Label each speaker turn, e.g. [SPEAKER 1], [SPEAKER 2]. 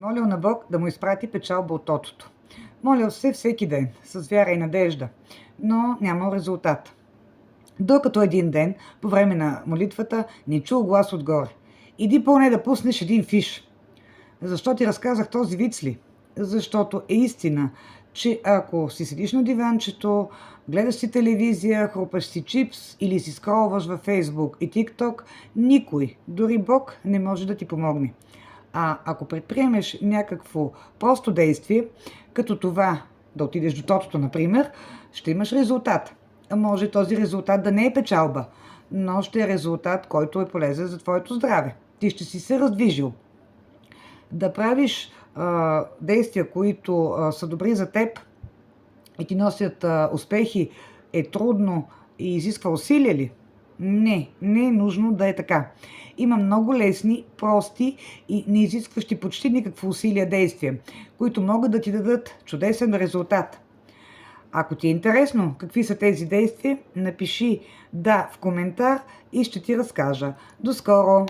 [SPEAKER 1] Молил на Бог да му изпрати печалба от тотото. Молил се всеки ден, с вяра и надежда, но нямал резултат. Докато един ден, по време на молитвата, не чул глас отгоре. Иди поне да пуснеш един фиш. Защо ти разказах този виц ли? Защото е истина, че ако си седиш на диванчето, гледаш си телевизия, хрупаш си чипс или си скролваш във Фейсбук и ТикТок, никой, дори Бог, не може да ти помогне. А ако предприемеш някакво просто действие, като това да отидеш до тотото, например, ще имаш резултат. А може този резултат да не е печалба, но ще е резултат, който е полезен за твоето здраве. Ти ще си се раздвижил. Да правиш действия, които са добри за теб и ти носят успехи, е трудно и изисква усилия ли? Не е нужно да е така. Има много лесни, прости и не изискващи почти никакво усилие действия, които могат да ти дадат чудесен резултат. Ако ти е интересно какви са тези действия, напиши да в коментар и ще ти разкажа. До скоро!